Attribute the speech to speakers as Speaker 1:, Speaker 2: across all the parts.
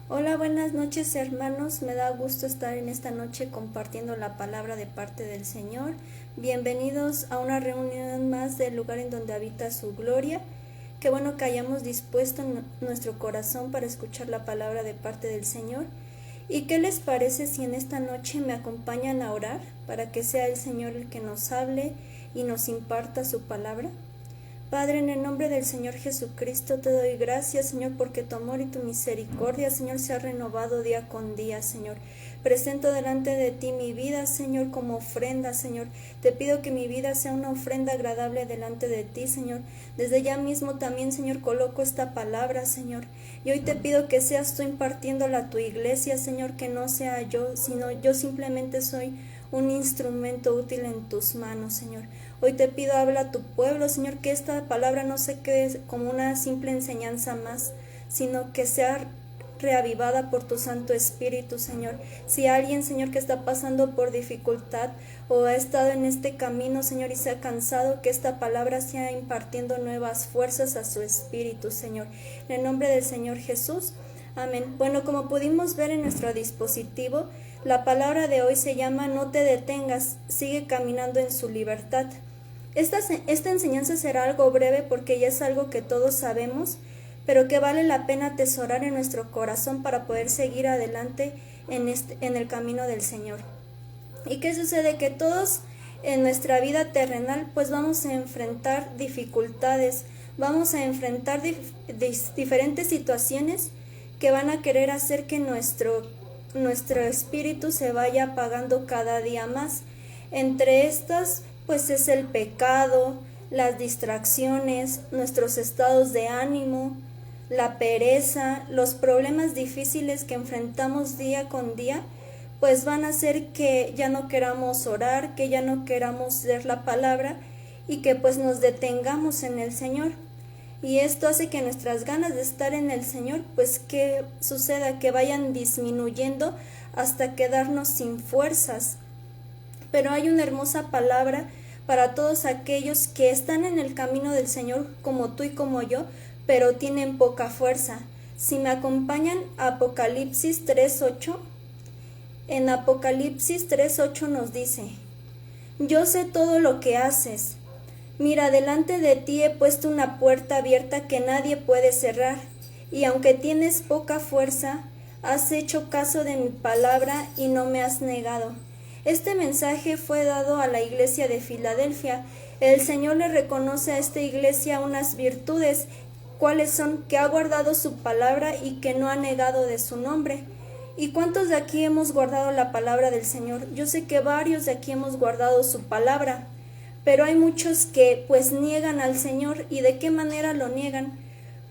Speaker 1: Hola, buenas noches hermanos, me da gusto estar en esta noche compartiendo la palabra de parte del Señor. Bienvenidos a una reunión más del lugar en donde habita su gloria. Qué bueno que hayamos dispuesto nuestro corazón para escuchar la palabra de parte del Señor. ¿Y qué les parece si en esta noche me acompañan a orar para que sea el Señor el que nos hable y nos imparta su palabra? Padre, en el nombre del Señor Jesucristo te doy gracias, Señor, porque tu amor y tu misericordia, Señor, se ha renovado día con día, Señor. Presento delante de ti mi vida, Señor, como ofrenda, Señor. Te pido que mi vida sea una ofrenda agradable delante de ti, Señor. Desde ya mismo también, Señor, coloco esta palabra, Señor. Y hoy te pido que seas tú impartiéndola a tu iglesia, Señor, que no sea yo, sino yo simplemente soy un instrumento útil en tus manos, Señor. Hoy te pido, habla a tu pueblo, Señor, que esta palabra no se quede como una simple enseñanza más, sino que sea reavivada por tu Santo Espíritu, Señor. Si alguien, Señor, que está pasando por dificultad o ha estado en este camino, Señor, y se ha cansado, que esta palabra sea impartiendo nuevas fuerzas a su espíritu, Señor. En el nombre del Señor Jesús. Amén. Bueno, como pudimos ver en nuestro dispositivo, la palabra de hoy se llama No te detengas, sigue caminando en su libertad. Esta enseñanza será algo breve porque ya es algo que todos sabemos, pero que vale la pena atesorar en nuestro corazón para poder seguir adelante en el camino del Señor. ¿Y qué sucede? Que todos en nuestra vida terrenal pues vamos a enfrentar dificultades, vamos a enfrentar diferentes situaciones que van a querer hacer que nuestro espíritu se vaya apagando cada día más. Entre estas pues es el pecado, las distracciones, nuestros estados de ánimo, la pereza, los problemas difíciles que enfrentamos día con día, pues van a hacer que ya no queramos orar, que ya no queramos leer la palabra y que pues nos detengamos en el Señor. Y esto hace que nuestras ganas de estar en el Señor, pues que suceda, que vayan disminuyendo hasta quedarnos sin fuerzas. Pero hay una hermosa palabra para todos aquellos que están en el camino del Señor como tú y como yo, pero tienen poca fuerza. Si me acompañan a Apocalipsis 3:8, en Apocalipsis 3:8 nos dice: Yo sé todo lo que haces. Mira, delante de ti he puesto una puerta abierta que nadie puede cerrar, y aunque tienes poca fuerza, has hecho caso de mi palabra y no me has negado. Este mensaje fue dado a la iglesia de Filadelfia. El Señor le reconoce a esta iglesia unas virtudes, cuáles son: que ha guardado su palabra y que no ha negado de su nombre. ¿Y cuántos de aquí hemos guardado la palabra del Señor? Yo sé que varios de aquí hemos guardado su palabra, pero hay muchos que pues niegan al Señor. ¿Y de qué manera lo niegan?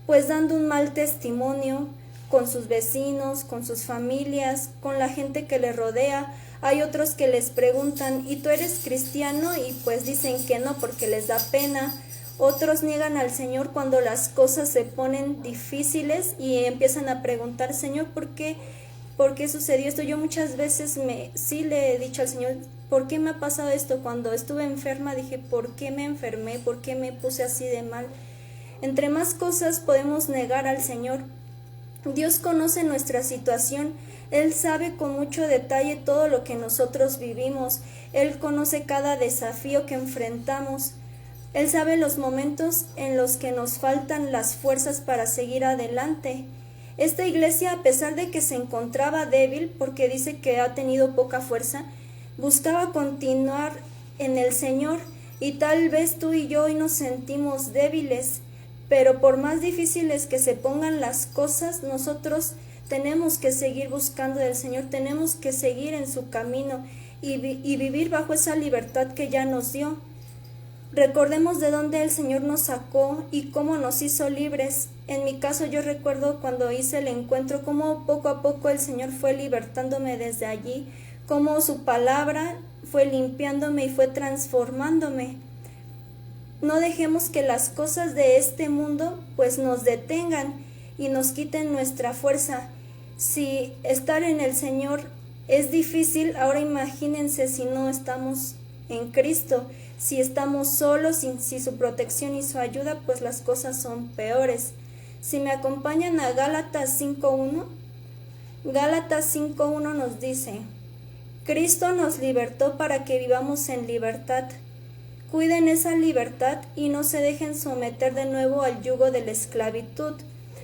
Speaker 1: Pues dando un mal testimonio con sus vecinos, con sus familias, con la gente que les rodea. Hay otros que les preguntan: ¿y tú eres cristiano? Y pues dicen que no porque les da pena. Otros niegan al Señor cuando las cosas se ponen difíciles y empiezan a preguntar: Señor, ¿por qué sucedió esto? Yo muchas veces sí le he dicho al Señor: ¿por qué me ha pasado esto? Cuando estuve enferma dije: ¿por qué me enfermé? ¿Por qué me puse así de mal? Entre más cosas podemos negar al Señor. Dios conoce nuestra situación. Él sabe con mucho detalle todo lo que nosotros vivimos. Él conoce cada desafío que enfrentamos. Él sabe los momentos en los que nos faltan las fuerzas para seguir adelante. Esta iglesia, a pesar de que se encontraba débil, porque dice que ha tenido poca fuerza, buscaba continuar en el Señor. Y tal vez tú y yo hoy nos sentimos débiles, pero por más difíciles que se pongan las cosas, nosotros tenemos que seguir buscando del Señor, tenemos que seguir en su camino y vivir bajo esa libertad que ya nos dio. Recordemos de dónde el Señor nos sacó y cómo nos hizo libres. En mi caso, yo recuerdo cuando hice el encuentro, cómo poco a poco el Señor fue libertándome desde allí, cómo su palabra fue limpiándome y fue transformándome. No dejemos que las cosas de este mundo pues nos detengan y nos quiten nuestra fuerza. Si estar en el Señor es difícil, ahora imagínense si no estamos en Cristo. Si estamos solos, si su protección y su ayuda, pues las cosas son peores. Si me acompañan a Gálatas 5:1, Gálatas 5:1 nos dice: Cristo nos libertó para que vivamos en libertad. Cuiden esa libertad y no se dejen someter de nuevo al yugo de la esclavitud.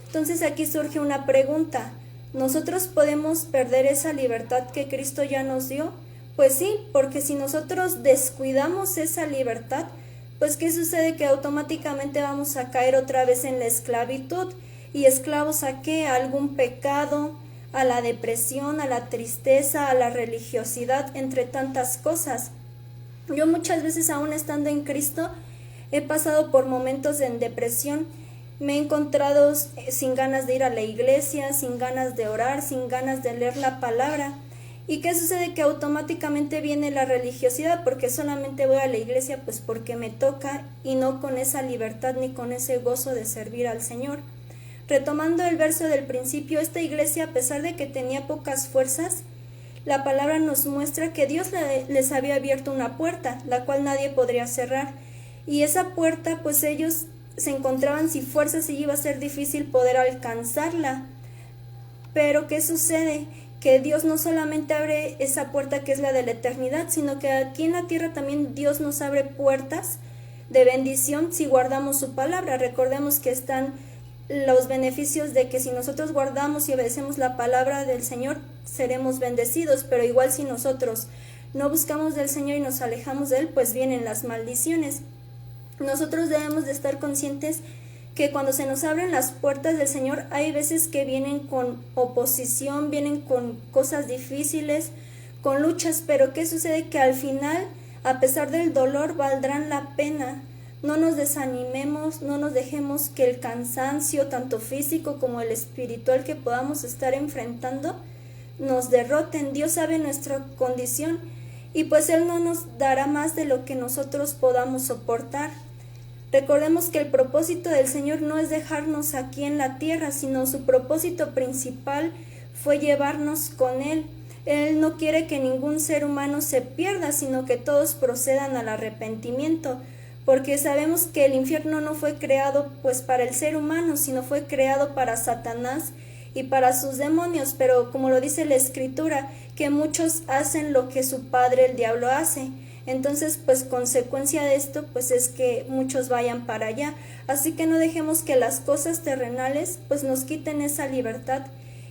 Speaker 1: Entonces aquí surge una pregunta: ¿nosotros podemos perder esa libertad que Cristo ya nos dio? Pues sí, porque si nosotros descuidamos esa libertad, pues ¿qué sucede? Que automáticamente vamos a caer otra vez en la esclavitud. ¿Y esclavos a qué? A algún pecado, a la depresión, a la tristeza, a la religiosidad, entre tantas cosas. Yo muchas veces, aún estando en Cristo, he pasado por momentos de depresión. Me he encontrado sin ganas de ir a la iglesia, sin ganas de orar, sin ganas de leer la palabra. ¿Y qué sucede? Que automáticamente viene la religiosidad, porque solamente voy a la iglesia pues porque me toca, y no con esa libertad ni con ese gozo de servir al Señor. Retomando el verso del principio, esta iglesia, a pesar de que tenía pocas fuerzas, la palabra nos muestra que Dios les había abierto una puerta, la cual nadie podría cerrar. Y esa puerta, pues ellos se encontraban sin fuerzas y iba a ser difícil poder alcanzarla. Pero ¿qué sucede? Que Dios no solamente abre esa puerta que es la de la eternidad, sino que aquí en la tierra también Dios nos abre puertas de bendición si guardamos su palabra. Recordemos que están los beneficios de que si nosotros guardamos y obedecemos la palabra del Señor, seremos bendecidos, pero igual si nosotros no buscamos del Señor y nos alejamos de Él, pues vienen las maldiciones. Nosotros debemos de estar conscientes que cuando se nos abren las puertas del Señor, hay veces que vienen con oposición, vienen con cosas difíciles, con luchas, pero ¿qué sucede? Que al final, a pesar del dolor, valdrán la pena. No nos desanimemos, no nos dejemos que el cansancio, tanto físico como el espiritual que podamos estar enfrentando, nos derroten. Dios sabe nuestra condición y pues Él no nos dará más de lo que nosotros podamos soportar. Recordemos que el propósito del Señor no es dejarnos aquí en la tierra, sino su propósito principal fue llevarnos con Él. Él no quiere que ningún ser humano se pierda, sino que todos procedan al arrepentimiento, porque sabemos que el infierno no fue creado pues para el ser humano, sino fue creado para Satanás y para sus demonios, pero como lo dice la Escritura, que muchos hacen lo que su padre el diablo hace. Entonces, pues consecuencia de esto, pues es que muchos vayan para allá. Así que no dejemos que las cosas terrenales, pues nos quiten esa libertad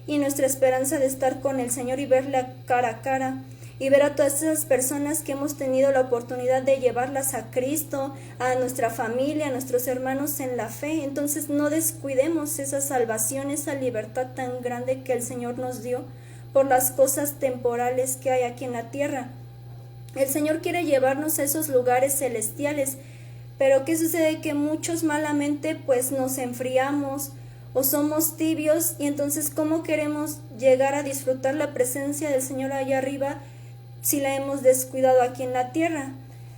Speaker 1: y nuestra esperanza de estar con el Señor y verle cara a cara. Y ver a todas esas personas que hemos tenido la oportunidad de llevarlas a Cristo, a nuestra familia, a nuestros hermanos en la fe. Entonces no descuidemos esa salvación, esa libertad tan grande que el Señor nos dio por las cosas temporales que hay aquí en la tierra. El Señor quiere llevarnos a esos lugares celestiales, pero ¿qué sucede? Que muchos malamente pues nos enfriamos o somos tibios, y entonces ¿cómo queremos llegar a disfrutar la presencia del Señor allá arriba si la hemos descuidado aquí en la tierra?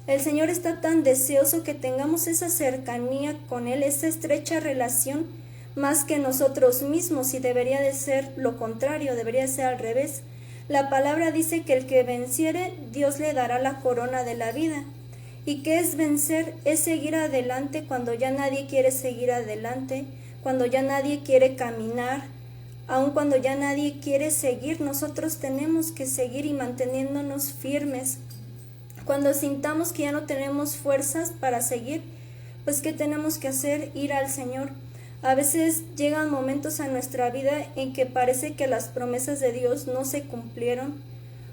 Speaker 1: El Señor está tan deseoso que tengamos esa cercanía con Él, esa estrecha relación, más que nosotros mismos, y debería de ser lo contrario, debería ser al revés. La palabra dice que el que venciere, Dios le dará la corona de la vida. ¿Y qué es vencer? Es seguir adelante cuando ya nadie quiere seguir adelante, cuando ya nadie quiere caminar, aun cuando ya nadie quiere seguir. Nosotros tenemos que seguir y manteniéndonos firmes. Cuando sintamos que ya no tenemos fuerzas para seguir, pues ¿qué tenemos que hacer? Ir al Señor. A veces llegan momentos a nuestra vida en que parece que las promesas de Dios no se cumplieron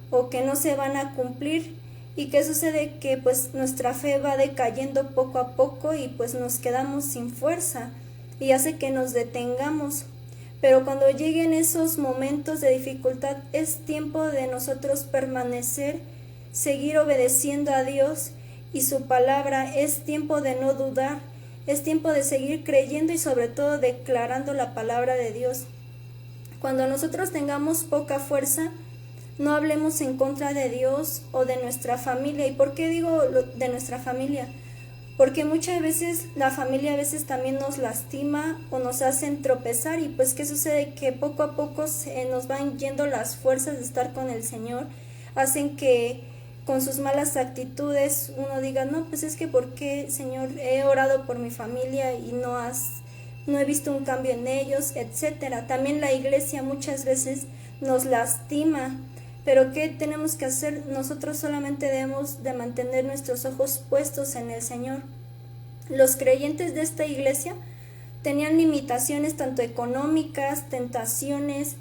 Speaker 1: o que no se van a cumplir. ¿Y qué sucede? Que pues nuestra fe va decayendo poco a poco y pues nos quedamos sin fuerza y hace que nos detengamos. Pero cuando lleguen esos momentos de dificultad, es tiempo de nosotros permanecer, seguir obedeciendo a Dios y su palabra. Es tiempo de no dudar. Es tiempo de seguir creyendo y sobre todo declarando la palabra de Dios. Cuando nosotros tengamos poca fuerza, no hablemos en contra de Dios o de nuestra familia. ¿Y por qué digo de nuestra familia? Porque muchas veces la familia a veces también nos lastima o nos hacen tropezar, y pues ¿qué sucede? Que poco a poco se nos van yendo las fuerzas de estar con el Señor. Hacen que con sus malas actitudes uno diga, no, pues es que ¿por qué, Señor? He orado por mi familia y no no he visto un cambio en ellos, etcétera. También la iglesia muchas veces nos lastima, pero ¿qué tenemos que hacer? Nosotros solamente debemos de mantener nuestros ojos puestos en el Señor. Los creyentes de esta iglesia tenían limitaciones tanto económicas, tentaciones,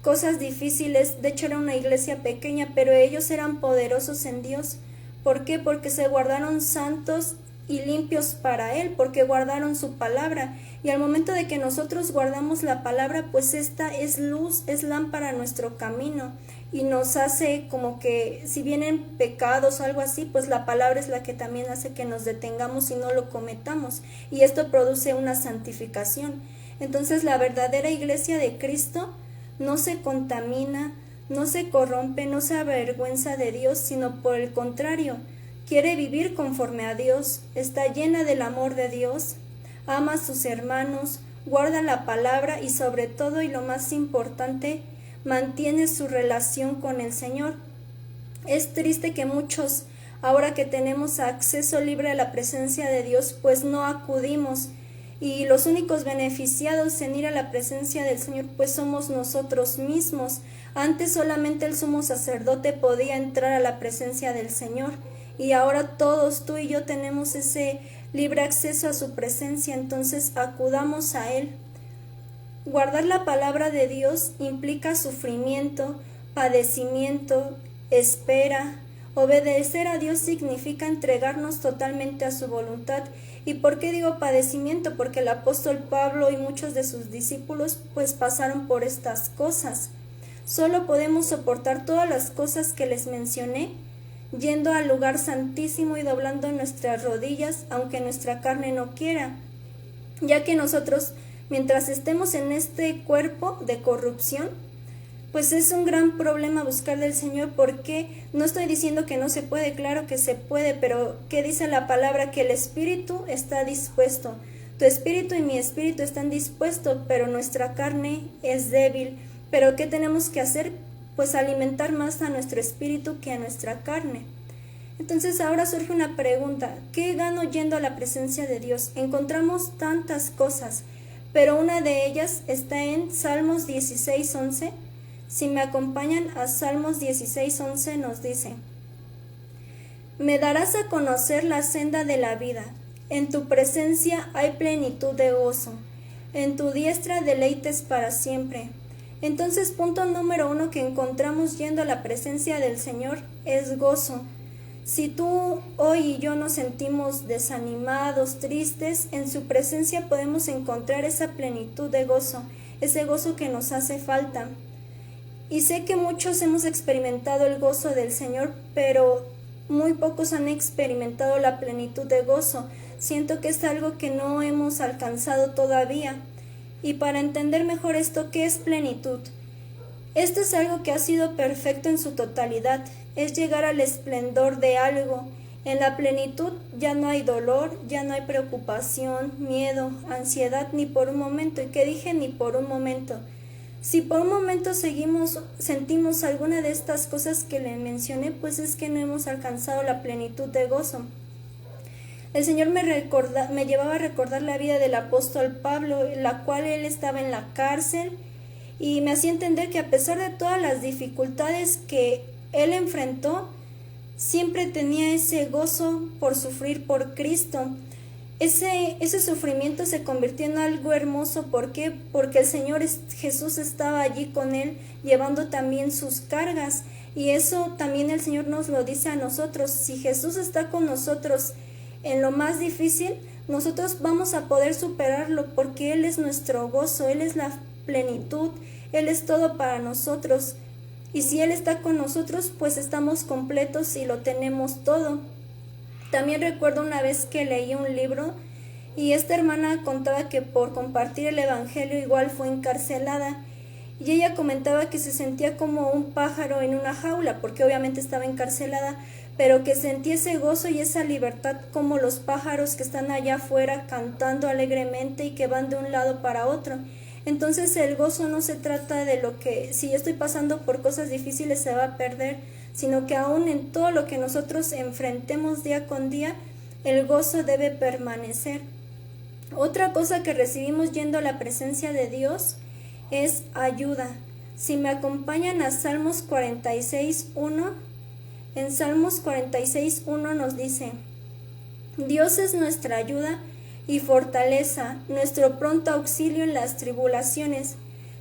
Speaker 1: cosas difíciles. De hecho era una iglesia pequeña, pero ellos eran poderosos en Dios. ¿Por qué? Porque se guardaron santos y limpios para Él, porque guardaron su palabra. Y al momento de que nosotros guardamos la palabra, pues esta es luz, es lámpara a nuestro camino, y nos hace como que si vienen pecados o algo así, pues la palabra es la que también hace que nos detengamos y no lo cometamos, y esto produce una santificación. Entonces la verdadera iglesia de Cristo no se contamina, no se corrompe, no se avergüenza de Dios, sino por el contrario, quiere vivir conforme a Dios, está llena del amor de Dios, ama a sus hermanos, guarda la palabra y sobre todo, y lo más importante, mantiene su relación con el Señor. Es triste que muchos, ahora que tenemos acceso libre a la presencia de Dios, pues no acudimos, y los únicos beneficiados en ir a la presencia del Señor pues somos nosotros mismos. Antes solamente el sumo sacerdote podía entrar a la presencia del Señor, y ahora todos, tú y yo, tenemos ese libre acceso a su presencia. Entonces acudamos a Él. Guardar la palabra de Dios implica sufrimiento, padecimiento, espera. Obedecer a Dios significa entregarnos totalmente a su voluntad. ¿Y por qué digo padecimiento? Porque el apóstol Pablo y muchos de sus discípulos pues pasaron por estas cosas. Solo podemos soportar todas las cosas que les mencioné yendo al lugar santísimo y doblando nuestras rodillas, aunque nuestra carne no quiera, ya que nosotros, mientras estemos en este cuerpo de corrupción, pues es un gran problema buscar del Señor. Porque no estoy diciendo que no se puede, claro que se puede, pero ¿qué dice la palabra? Que el espíritu está dispuesto. Tu espíritu y mi espíritu están dispuestos, pero nuestra carne es débil. ¿Pero qué tenemos que hacer? Pues alimentar más a nuestro espíritu que a nuestra carne. Entonces ahora surge una pregunta: ¿qué gano yendo a la presencia de Dios? Encontramos tantas cosas, pero una de ellas está en Salmos 16:11. Si me acompañan a Salmos 16:11, nos dice: Me darás a conocer la senda de la vida, en tu presencia hay plenitud de gozo, en tu diestra deleites para siempre. Entonces, punto número 1 que encontramos yendo a la presencia del Señor es gozo. Si tú hoy y yo nos sentimos desanimados, tristes, en su presencia podemos encontrar esa plenitud de gozo, ese gozo que nos hace falta. Y sé que muchos hemos experimentado el gozo del Señor, pero muy pocos han experimentado la plenitud de gozo. Siento que es algo que no hemos alcanzado todavía. Y para entender mejor esto, ¿qué es plenitud? Esto es algo que ha sido perfecto en su totalidad, es llegar al esplendor de algo. En la plenitud ya no hay dolor, ya no hay preocupación, miedo, ansiedad, ni por un momento. ¿Y qué dije? Ni por un momento. Si por un momento sentimos alguna de estas cosas que le mencioné, pues es que no hemos alcanzado la plenitud de gozo. El Señor me llevaba a recordar la vida del apóstol Pablo, la cual él estaba en la cárcel, y me hacía entender que a pesar de todas las dificultades que él enfrentó, siempre tenía ese gozo por sufrir por Cristo. Ese sufrimiento se convirtió en algo hermoso. ¿Por qué? Porque el Señor Jesús estaba allí con él, llevando también sus cargas, y eso también el Señor nos lo dice a nosotros. Si Jesús está con nosotros en lo más difícil, nosotros vamos a poder superarlo, porque Él es nuestro gozo, Él es la plenitud, Él es todo para nosotros. Y si Él está con nosotros, pues estamos completos y lo tenemos todo. También recuerdo una vez que leí un libro y esta hermana contaba que por compartir el evangelio igual fue encarcelada. Y ella comentaba que se sentía como un pájaro en una jaula, porque obviamente estaba encarcelada, pero que sentía ese gozo y esa libertad como los pájaros que están allá afuera cantando alegremente y que van de un lado para otro. Entonces el gozo no se trata de lo que, si yo estoy pasando por cosas difíciles, se va a perder, sino que aún en todo lo que nosotros enfrentemos día con día, el gozo debe permanecer. Otra cosa que recibimos yendo a la presencia de Dios es ayuda. Si me acompañan a Salmos 46:1, en Salmos 46:1 nos dice: Dios es nuestra ayuda y fortaleza, nuestro pronto auxilio en las tribulaciones.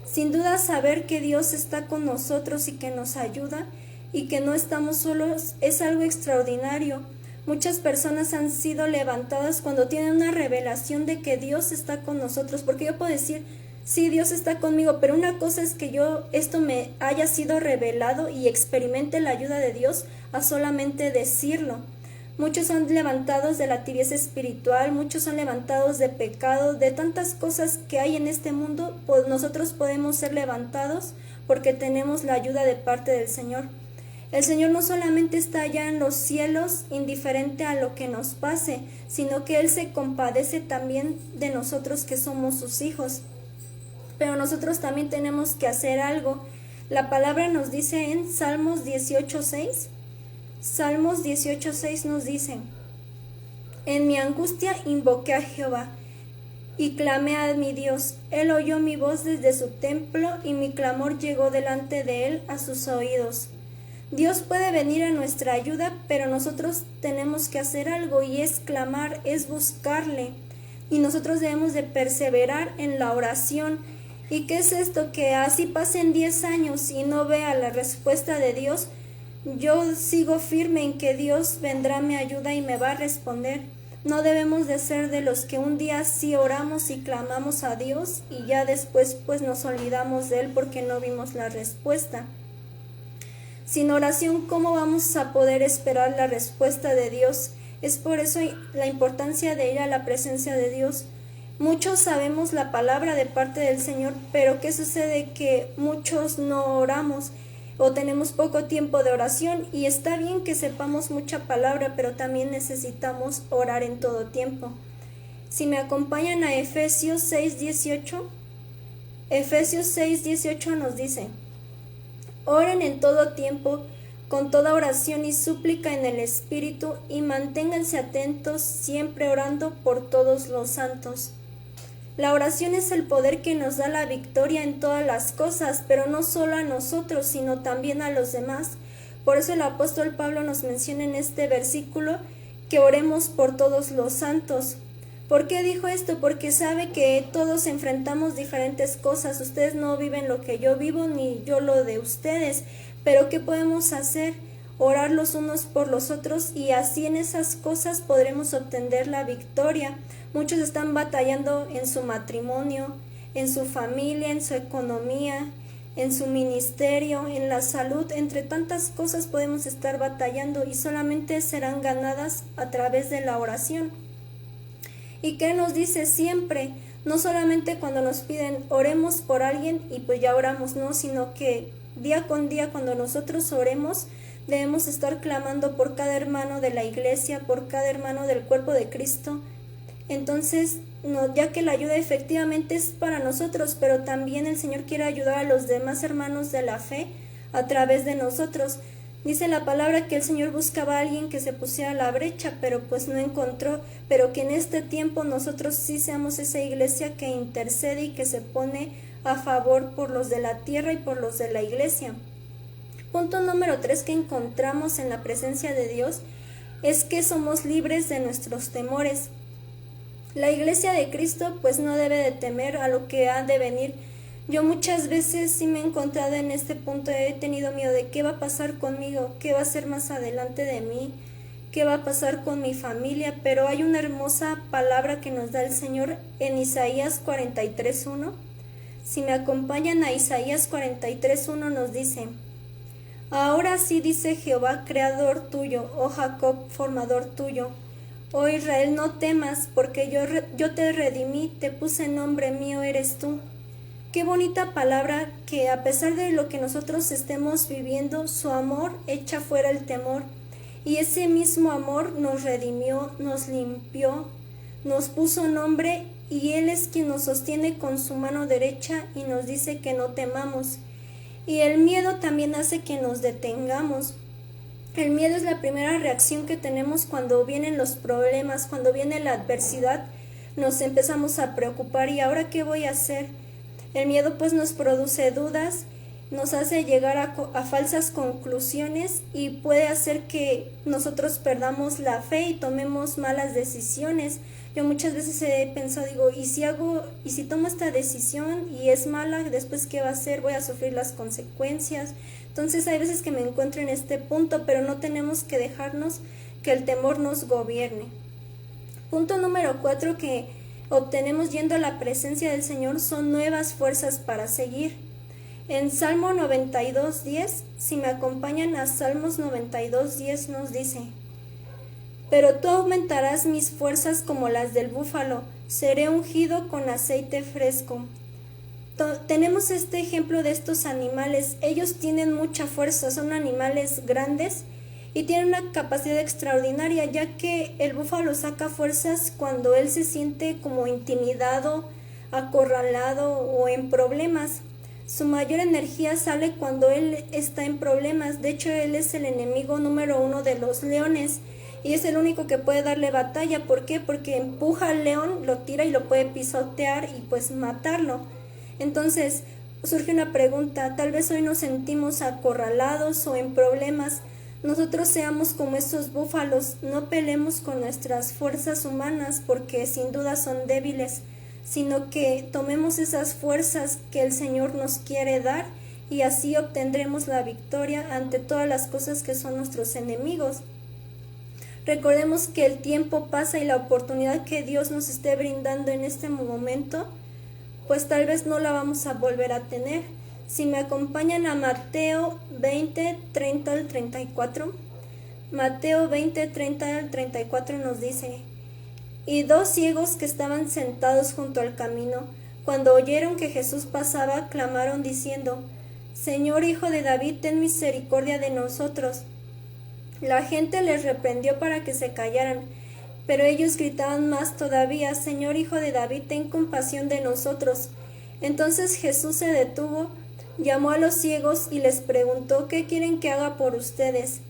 Speaker 1: Sin duda, saber que Dios está con nosotros y que nos ayuda y que no estamos solos es algo extraordinario. Muchas personas han sido levantadas cuando tienen una revelación de que Dios está con nosotros, porque yo puedo decir, sí, Dios está conmigo, pero una cosa es que esto me haya sido revelado y experimente la ayuda de Dios a solamente decirlo. Muchos son levantados de la tibieza espiritual, muchos son levantados de pecado, de tantas cosas que hay en este mundo, pues nosotros podemos ser levantados porque tenemos la ayuda de parte del Señor. El Señor no solamente está allá en los cielos, indiferente a lo que nos pase, sino que Él se compadece también de nosotros que somos sus hijos. Pero nosotros también tenemos que hacer algo. La palabra nos dice en Salmos 18:6, Salmos 18:6 nos dice: En mi angustia invoqué a Jehová y clamé a mi Dios. Él oyó mi voz desde su templo y mi clamor llegó delante de Él a sus oídos. Dios puede venir a nuestra ayuda, pero nosotros tenemos que hacer algo y es clamar, es buscarle. Y nosotros debemos de perseverar en la oración. ¿Y qué es esto? Que así pasen 10 años y no vea la respuesta de Dios. Yo sigo firme en que Dios vendrá a mi ayuda y me va a responder. No debemos de ser de los que un día sí oramos y clamamos a Dios y ya después pues nos olvidamos de Él porque no vimos la respuesta. Sin oración, ¿cómo vamos a poder esperar la respuesta de Dios? Es por eso la importancia de ir a la presencia de Dios. Muchos sabemos la palabra de parte del Señor, pero ¿qué sucede? Que muchos no oramos o tenemos poco tiempo de oración, y está bien que sepamos mucha palabra, pero también necesitamos orar en todo tiempo. Si me acompañan a Efesios 6:18, Efesios 6:18 nos dice: Oren en todo tiempo, con toda oración y súplica en el Espíritu, y manténganse atentos, siempre orando por todos los santos. La oración es el poder que nos da la victoria en todas las cosas, pero no solo a nosotros, sino también a los demás. Por eso el apóstol Pablo nos menciona en este versículo que oremos por todos los santos. ¿Por qué dijo esto? Porque sabe que todos enfrentamos diferentes cosas. Ustedes no viven lo que yo vivo, ni yo lo de ustedes. Pero ¿qué podemos hacer? Orar los unos por los otros, y así en esas cosas podremos obtener la victoria. Muchos están batallando en su matrimonio, en su familia, en su economía, en su ministerio, en la salud. Entre tantas cosas podemos estar batallando y solamente serán ganadas a través de la oración. ¿Y qué nos dice siempre? No solamente cuando nos piden oremos por alguien y pues ya oramos, no, sino que día con día cuando nosotros oremos debemos estar clamando por cada hermano de la iglesia, por cada hermano del cuerpo de Cristo. Entonces, ya que la ayuda efectivamente es para nosotros, pero también el Señor quiere ayudar a los demás hermanos de la fe a través de nosotros. Dice la palabra que el Señor buscaba a alguien que se pusiera a la brecha, pero pues no encontró, pero que en este tiempo nosotros sí seamos esa iglesia que intercede y que se pone a favor por los de la tierra y por los de la iglesia. Punto número 3 que encontramos en la presencia de Dios es que somos libres de nuestros temores. La iglesia de Cristo pues no debe de temer a lo que ha de venir. Yo muchas veces sí me he encontrado en este punto, he tenido miedo de qué va a pasar conmigo, qué va a ser más adelante de mí, qué va a pasar con mi familia, pero hay una hermosa palabra que nos da el Señor en Isaías 43:1. Si me acompañan a Isaías 43:1 nos dice: Ahora sí dice Jehová, creador tuyo, oh Jacob, formador tuyo. Oh Israel, no temas, porque yo te redimí, te puse nombre mío, eres tú. Qué bonita palabra, que a pesar de lo que nosotros estemos viviendo, su amor echa fuera el temor. Y ese mismo amor nos redimió, nos limpió, nos puso nombre, y Él es quien nos sostiene con su mano derecha y nos dice que no temamos. Y el miedo también hace que nos detengamos. El miedo es la primera reacción que tenemos cuando vienen los problemas, cuando viene la adversidad, nos empezamos a preocupar, ¿y ahora qué voy a hacer? El miedo pues nos produce dudas, nos hace llegar a falsas conclusiones y puede hacer que nosotros perdamos la fe y tomemos malas decisiones. Yo muchas veces he pensado, digo, ¿y si tomo esta decisión y es mala, después qué va a hacer? Voy a sufrir las consecuencias. Entonces hay veces que me encuentro en este punto, pero no tenemos que dejarnos que el temor nos gobierne. Punto número 4 que obtenemos yendo a la presencia del Señor son nuevas fuerzas para seguir. En Salmo 92:10, si me acompañan a Salmos 92:10 nos dice: pero tú aumentarás mis fuerzas como las del búfalo, seré ungido con aceite fresco. Tenemos este ejemplo de estos animales. Ellos tienen mucha fuerza, son animales grandes y tienen una capacidad extraordinaria, ya que el búfalo saca fuerzas cuando él se siente como intimidado, acorralado o en problemas. Su mayor energía sale cuando él está en problemas. De hecho, él es el enemigo número 1 de los leones y es el único que puede darle batalla. ¿Por qué? Porque empuja al león, lo tira y lo puede pisotear y pues matarlo. Entonces surge una pregunta, tal vez hoy nos sentimos acorralados o en problemas. Nosotros seamos como estos búfalos, no peleemos con nuestras fuerzas humanas porque sin duda son débiles, sino que tomemos esas fuerzas que el Señor nos quiere dar y así obtendremos la victoria ante todas las cosas que son nuestros enemigos. Recordemos que el tiempo pasa y la oportunidad que Dios nos esté brindando en este momento, pues tal vez no la vamos a volver a tener. Si me acompañan a Mateo 20, 30 al 34, Mateo 20, 30 al 34 nos dice: y dos ciegos que estaban sentados junto al camino, cuando oyeron que Jesús pasaba, clamaron diciendo: Señor, Hijo de David, ten misericordia de nosotros. La gente les reprendió para que se callaran, pero ellos gritaban más todavía: Señor, Hijo de David, ten compasión de nosotros. Entonces Jesús se detuvo, llamó a los ciegos y les preguntó: ¿qué quieren que haga por ustedes?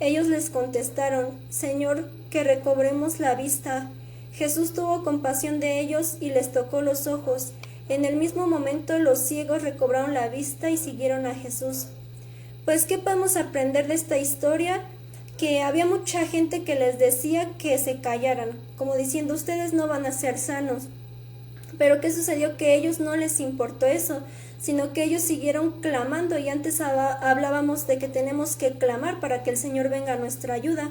Speaker 1: Ellos les contestaron: Señor, que recobremos la vista. Jesús tuvo compasión de ellos y les tocó los ojos. En el mismo momento los ciegos recobraron la vista y siguieron a Jesús. Pues, ¿qué podemos aprender de esta historia? Que había mucha gente que les decía que se callaran, como diciendo: ustedes no van a ser sanos. Pero ¿qué sucedió? Que a ellos no les importó eso, sino que ellos siguieron clamando, y antes hablábamos de que tenemos que clamar para que el Señor venga a nuestra ayuda.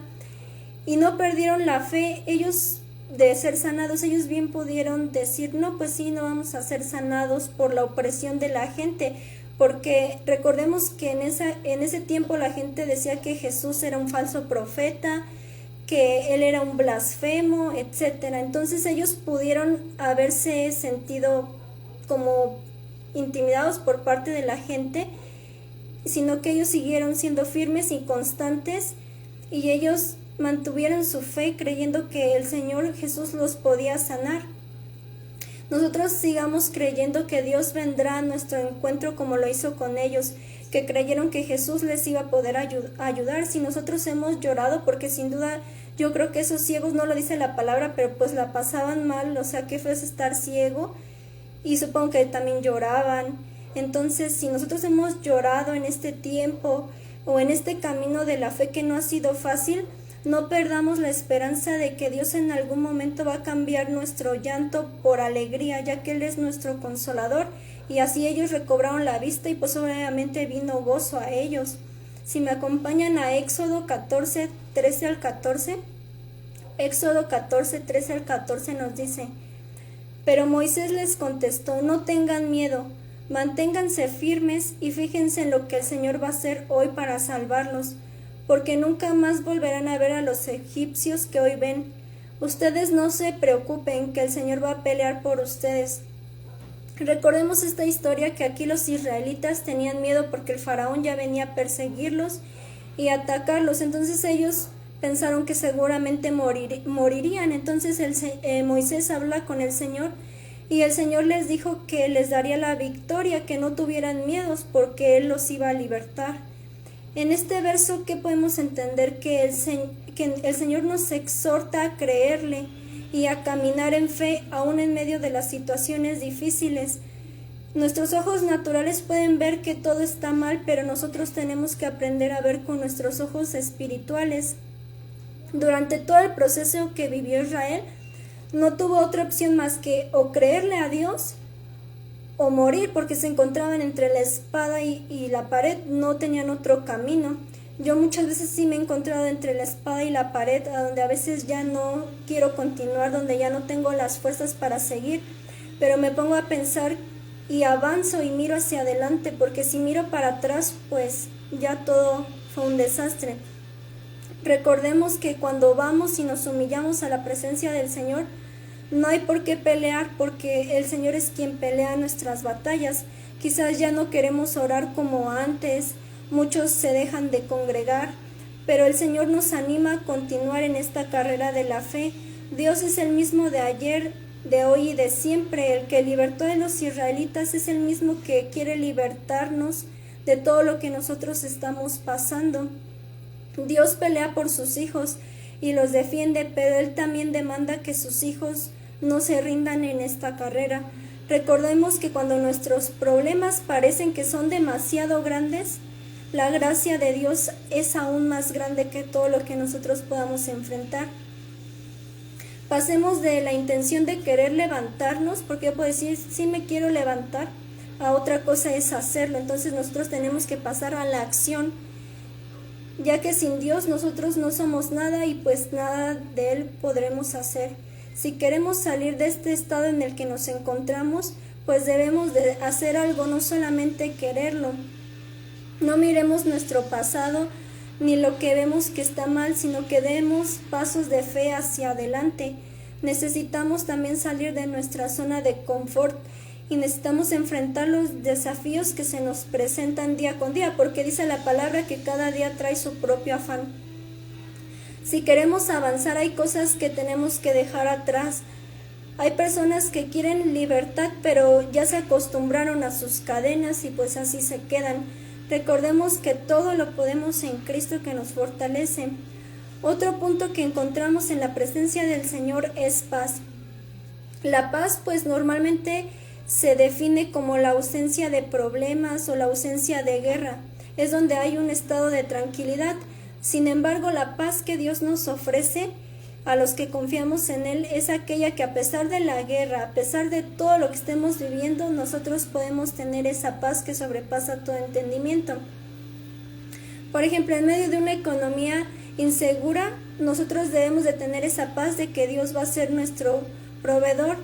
Speaker 1: Y no perdieron la fe, ellos de ser sanados, ellos bien pudieron decir: no, pues sí, no vamos a ser sanados por la opresión de la gente, porque recordemos que en ese tiempo la gente decía que Jesús era un falso profeta, que él era un blasfemo, etcétera. Entonces ellos pudieron haberse sentido como intimidados por parte de la gente, sino que ellos siguieron siendo firmes y constantes, y ellos mantuvieron su fe creyendo que el Señor Jesús los podía sanar. Nosotros sigamos creyendo que Dios vendrá a nuestro encuentro como lo hizo con ellos, que creyeron que Jesús les iba a poder ayudar. Si nosotros hemos llorado, porque sin duda yo creo que esos ciegos, no lo dice la palabra, pero pues la pasaban mal, o sea, qué fue estar ciego, y supongo que también lloraban. Entonces, si nosotros hemos llorado en este tiempo o en este camino de la fe que no ha sido fácil, no perdamos la esperanza de que Dios en algún momento va a cambiar nuestro llanto por alegría, ya que Él es nuestro consolador. Y así ellos recobraron la vista y pues obviamente vino gozo a ellos. Si me acompañan a Éxodo 14, 13 al 14, Éxodo 14, 13 al 14 nos dice: pero Moisés les contestó: no tengan miedo, manténganse firmes y fíjense en lo que el Señor va a hacer hoy para salvarlos, porque nunca más volverán a ver a los egipcios que hoy ven. Ustedes no se preocupen, que el Señor va a pelear por ustedes. Recordemos esta historia, que aquí los israelitas tenían miedo porque el faraón ya venía a perseguirlos y atacarlos. Entonces ellos pensaron que seguramente morirían. Entonces Moisés habla con el Señor y el Señor les dijo que les daría la victoria, que no tuvieran miedos porque Él los iba a libertar. En este verso, ¿qué podemos entender? Que el Señor nos exhorta a creerle, y a caminar en fe aún en medio de las situaciones difíciles. Nuestros ojos naturales pueden ver que todo está mal, pero nosotros tenemos que aprender a ver con nuestros ojos espirituales. Durante todo el proceso que vivió Israel, no tuvo otra opción más que o creerle a Dios o morir, porque se encontraban entre la espada y la pared, no tenían otro camino. Yo muchas veces sí me he encontrado entre la espada y la pared, a donde a veces ya no quiero continuar, donde ya no tengo las fuerzas para seguir, pero me pongo a pensar y avanzo y miro hacia adelante, porque si miro para atrás, pues ya todo fue un desastre. Recordemos que cuando vamos y nos humillamos a la presencia del Señor, no hay por qué pelear, porque el Señor es quien pelea nuestras batallas. Quizás ya no queremos orar como antes, muchos se dejan de congregar, pero el Señor nos anima a continuar en esta carrera de la fe. Dios es el mismo de ayer, de hoy y de siempre. El que libertó a los israelitas es el mismo que quiere libertarnos de todo lo que nosotros estamos pasando. Dios pelea por sus hijos y los defiende, pero Él también demanda que sus hijos no se rindan en esta carrera. Recordemos que cuando nuestros problemas parecen que son demasiado grandes, la gracia de Dios es aún más grande que todo lo que nosotros podamos enfrentar. Pasemos de la intención de querer levantarnos, porque yo puedo decir, sí me quiero levantar, a otra cosa es hacerlo. Entonces nosotros tenemos que pasar a la acción, ya que sin Dios nosotros no somos nada y pues nada de Él podremos hacer. Si queremos salir de este estado en el que nos encontramos, pues debemos de hacer algo, no solamente quererlo. No miremos nuestro pasado ni lo que vemos que está mal, sino que demos pasos de fe hacia adelante. Necesitamos también salir de nuestra zona de confort y necesitamos enfrentar los desafíos que se nos presentan día con día, porque dice la palabra que cada día trae su propio afán. Si queremos avanzar, hay cosas que tenemos que dejar atrás. Hay personas que quieren libertad, pero ya se acostumbraron a sus cadenas y pues así se quedan. Recordemos que todo lo podemos en Cristo que nos fortalece. Otro punto que encontramos en la presencia del Señor es paz. La paz pues normalmente se define como la ausencia de problemas o la ausencia de guerra. Es donde hay un estado de tranquilidad. Sin embargo, la paz que Dios nos ofrece a los que confiamos en Él es aquella que a pesar de la guerra, a pesar de todo lo que estemos viviendo, nosotros podemos tener esa paz que sobrepasa todo entendimiento. Por ejemplo, en medio de una economía insegura, nosotros debemos de tener esa paz de que Dios va a ser nuestro proveedor.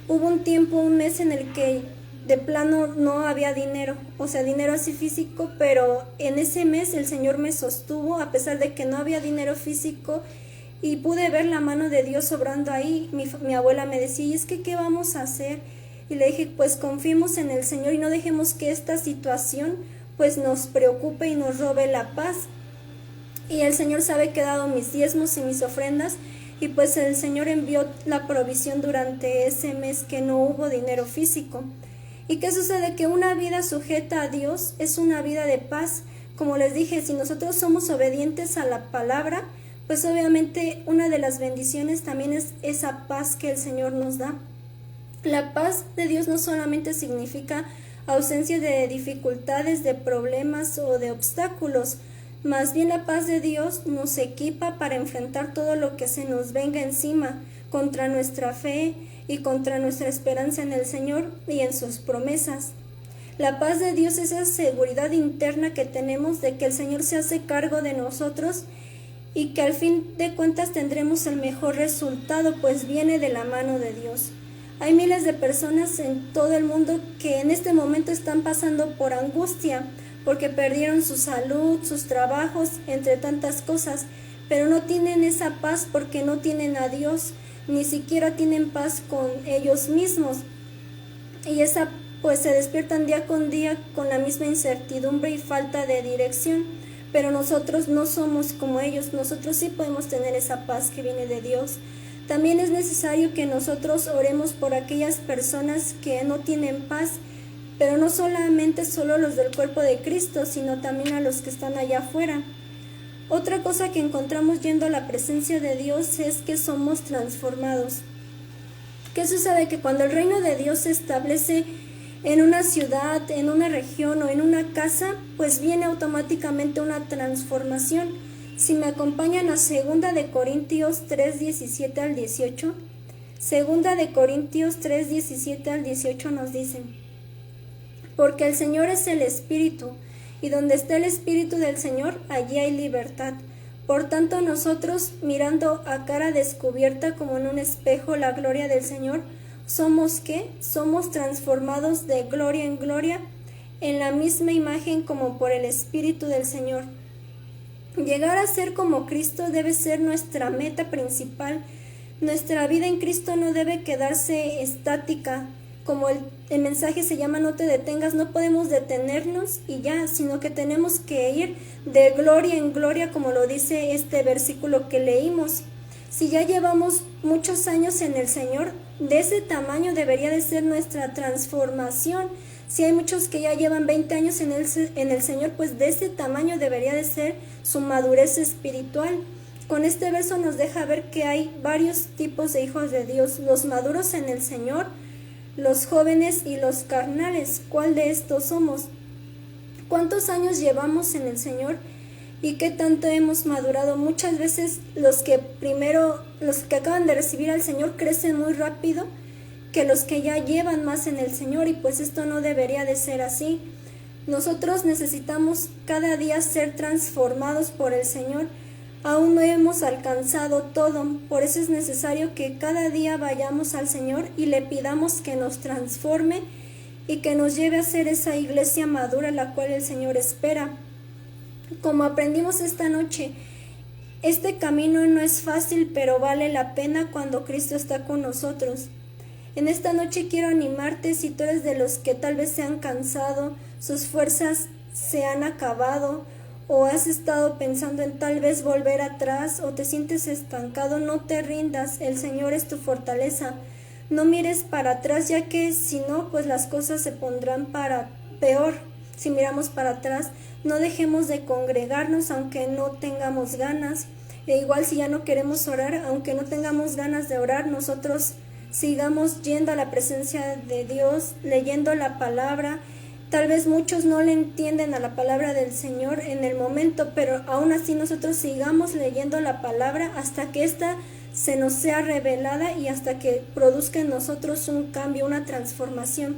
Speaker 1: Hubo un tiempo, un mes en el que de plano no había dinero, o sea, dinero así físico, pero en ese mes el Señor me sostuvo a pesar de que no había dinero físico y pude ver la mano de Dios obrando ahí. Mi abuela me decía, ¿y es que qué vamos a hacer? Y le dije, pues confiemos en el Señor y no dejemos que esta situación pues nos preocupe y nos robe la paz. Y el Señor sabe que he dado mis diezmos y mis ofrendas y pues el Señor envió la provisión durante ese mes que no hubo dinero físico. ¿Y qué sucede? Que una vida sujeta a Dios es una vida de paz. Como les dije, si nosotros somos obedientes a la palabra, pues obviamente una de las bendiciones también es esa paz que el Señor nos da. La paz de Dios no solamente significa ausencia de dificultades, de problemas o de obstáculos, más bien la paz de Dios nos equipa para enfrentar todo lo que se nos venga encima contra nuestra fe y contra nuestra esperanza en el Señor y en sus promesas. La paz de Dios es esa seguridad interna que tenemos de que el Señor se hace cargo de nosotros y que al fin de cuentas tendremos el mejor resultado, pues viene de la mano de Dios. Hay miles de personas en todo el mundo que en este momento están pasando por angustia, porque perdieron su salud, sus trabajos, entre tantas cosas, pero no tienen esa paz porque no tienen a Dios, ni siquiera tienen paz con ellos mismos. Y esa pues se despiertan día con día con la misma incertidumbre y falta de dirección. Pero nosotros no somos como ellos, nosotros sí podemos tener esa paz que viene de Dios. También es necesario que nosotros oremos por aquellas personas que no tienen paz, pero no solamente solo los del cuerpo de Cristo, sino también a los que están allá afuera. Otra cosa que encontramos yendo a la presencia de Dios es que somos transformados. ¿Qué sucede? Que cuando el reino de Dios se establece en una ciudad, en una región o en una casa, pues viene automáticamente una transformación. Si me acompañan a 2 de Corintios 3, 17 al 18, 2 de Corintios 3, 17 al 18 nos dicen: porque el Señor es el Espíritu, y donde está el Espíritu del Señor, allí hay libertad. Por tanto, nosotros, mirando a cara descubierta como en un espejo la gloria del Señor, ¿somos qué? Somos transformados de gloria en gloria, en la misma imagen como por el Espíritu del Señor. Llegar a ser como Cristo debe ser nuestra meta principal. Nuestra vida en Cristo no debe quedarse estática. Como el mensaje se llama no te detengas, no podemos detenernos y ya, sino que tenemos que ir de gloria en gloria, como lo dice este versículo que leímos. Si ya llevamos muchos años en el Señor, de ese tamaño debería de ser nuestra transformación. Si hay muchos que ya llevan 20 años en el Señor, pues de ese tamaño debería de ser su madurez espiritual. Con este verso nos deja ver que hay varios tipos de hijos de Dios: los maduros en el Señor, los jóvenes y los carnales. ¿Cuál de estos somos? ¿Cuántos años llevamos en el Señor y qué tanto hemos madurado? Muchas veces los que acaban de recibir al Señor crecen muy rápido que los que ya llevan más en el Señor, y pues esto no debería de ser así. Nosotros necesitamos cada día ser transformados por el Señor. Aún no hemos alcanzado todo, por eso es necesario que cada día vayamos al Señor y le pidamos que nos transforme y que nos lleve a ser esa iglesia madura la cual el Señor espera. Como aprendimos esta noche, este camino no es fácil, pero vale la pena cuando Cristo está con nosotros. En esta noche quiero animarte. Si tú eres de los que tal vez se han cansado, sus fuerzas se han acabado, o has estado pensando en tal vez volver atrás, o te sientes estancado, no te rindas. El Señor es tu fortaleza. No mires para atrás, ya que si no, pues las cosas se pondrán para peor. Si miramos para atrás, no dejemos de congregarnos aunque no tengamos ganas. E igual si ya no queremos orar, aunque no tengamos ganas de orar, nosotros sigamos yendo a la presencia de Dios, leyendo la palabra. Tal vez muchos no le entienden a la palabra del Señor en el momento, pero aún así nosotros sigamos leyendo la palabra hasta que ésta se nos sea revelada y hasta que produzca en nosotros un cambio, una transformación.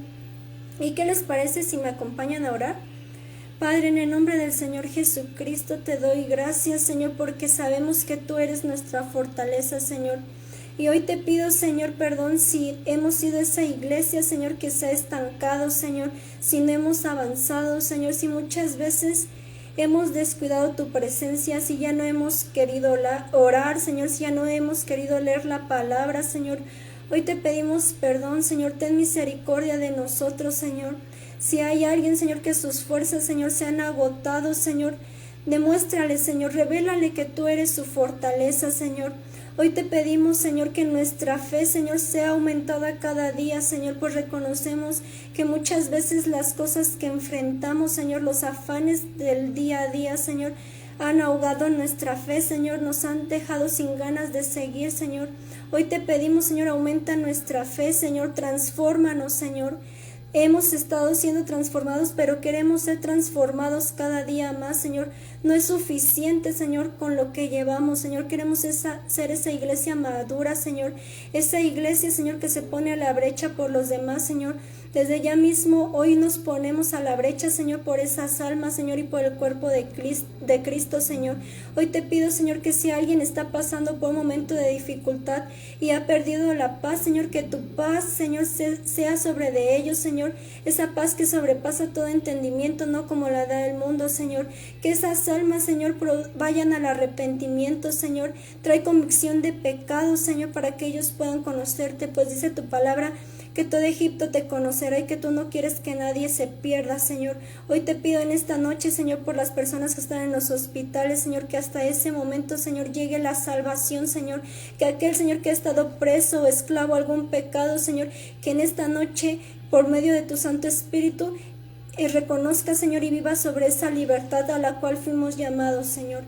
Speaker 1: ¿Y qué les parece si me acompañan a orar? Padre, en el nombre del Señor Jesucristo te doy gracias, Señor, porque sabemos que tú eres nuestra fortaleza, Señor. Y hoy te pido, Señor, perdón si hemos sido esa iglesia, Señor, que se ha estancado, Señor, si no hemos avanzado, Señor, si muchas veces hemos descuidado tu presencia, si ya no hemos querido orar, Señor, si ya no hemos querido leer la palabra, Señor. Hoy te pedimos perdón, Señor, ten misericordia de nosotros, Señor. Si hay alguien, Señor, que sus fuerzas, Señor, se han agotado, Señor, demuéstrale, Señor, revélale que tú eres su fortaleza, Señor. Hoy te pedimos, Señor, que nuestra fe, Señor, sea aumentada cada día, Señor, pues reconocemos que muchas veces las cosas que enfrentamos, Señor, los afanes del día a día, Señor, han ahogado nuestra fe, Señor, nos han dejado sin ganas de seguir, Señor. Hoy te pedimos, Señor, aumenta nuestra fe, Señor, transfórmanos, Señor. Hemos estado siendo transformados, pero queremos ser transformados cada día más, Señor. No es suficiente, Señor, con lo que llevamos, Señor. Queremos ser esa iglesia madura, Señor. Esa iglesia, Señor, que se pone a la brecha por los demás, Señor. Desde ya mismo hoy nos ponemos a la brecha, Señor, por esas almas, Señor, y por el cuerpo de Cristo, Señor. Hoy te pido, Señor, que si alguien está pasando por un momento de dificultad y ha perdido la paz, Señor, que tu paz, Señor, sea sobre de ellos, Señor. Esa paz que sobrepasa todo entendimiento, no como la da el mundo, Señor. Que esas almas, Señor, vayan al arrepentimiento, Señor. Trae convicción de pecado, Señor, para que ellos puedan conocerte, pues dice tu palabra que todo Egipto te conocerá y que tú no quieres que nadie se pierda, Señor. Hoy te pido en esta noche, Señor, por las personas que están en los hospitales, Señor, que hasta ese momento, Señor, llegue la salvación, Señor. Que aquel, Señor, que ha estado preso o esclavo a algún pecado, Señor, que en esta noche, por medio de tu Santo Espíritu, reconozca, Señor, y viva sobre esa libertad a la cual fuimos llamados, Señor.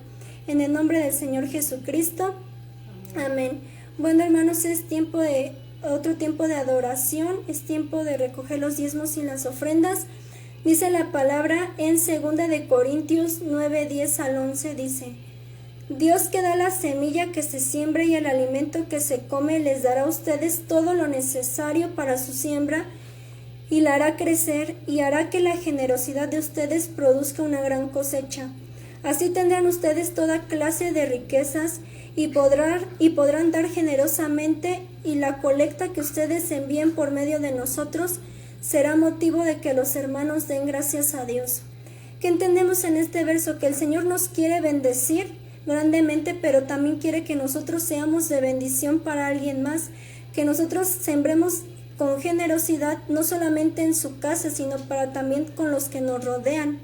Speaker 1: En el nombre del Señor Jesucristo. Amén. Bueno, hermanos, es tiempo de otro tiempo de adoración, es tiempo de recoger los diezmos y las ofrendas. Dice la palabra en 2 de Corintios 9, 10 al 11, dice: Dios que da la semilla que se siembra y el alimento que se come les dará a ustedes todo lo necesario para su siembra y la hará crecer y hará que la generosidad de ustedes produzca una gran cosecha. Así tendrán ustedes toda clase de riquezas y podrán dar generosamente, y la colecta que ustedes envíen por medio de nosotros será motivo de que los hermanos den gracias a Dios. ¿Qué entendemos en este verso? Que el Señor nos quiere bendecir grandemente, pero también quiere que nosotros seamos de bendición para alguien más, que nosotros sembremos con generosidad, no solamente en su casa, sino para también con los que nos rodean.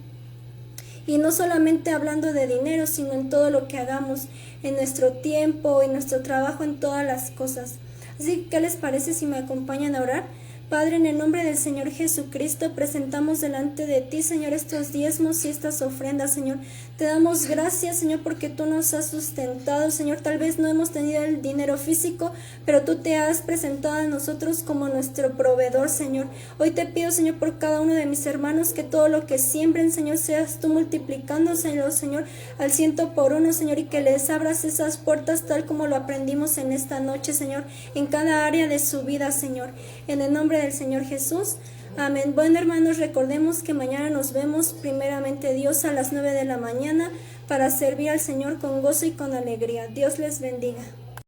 Speaker 1: Y no solamente hablando de dinero, sino en todo lo que hagamos, en nuestro tiempo, en nuestro trabajo, en todas las cosas. Así que, ¿qué les parece si me acompañan a orar? Padre, en el nombre del Señor Jesucristo, presentamos delante de ti, Señor, estos diezmos y estas ofrendas, Señor. Te damos gracias, Señor, porque tú nos has sustentado, Señor. Tal vez no hemos tenido el dinero físico, pero tú te has presentado a nosotros como nuestro proveedor, Señor. Hoy te pido, Señor, por cada uno de mis hermanos, que todo lo que siembren, Señor, seas tú multiplicándoselo, Señor, al 100 por 1, Señor, y que les abras esas puertas tal como lo aprendimos en esta noche, Señor, en cada área de su vida, Señor. En el nombre del Señor Jesús. Amén. Bueno, hermanos, recordemos que mañana nos vemos, primeramente Dios, a las 9 de la mañana para servir al Señor con gozo y con alegría. Dios les bendiga.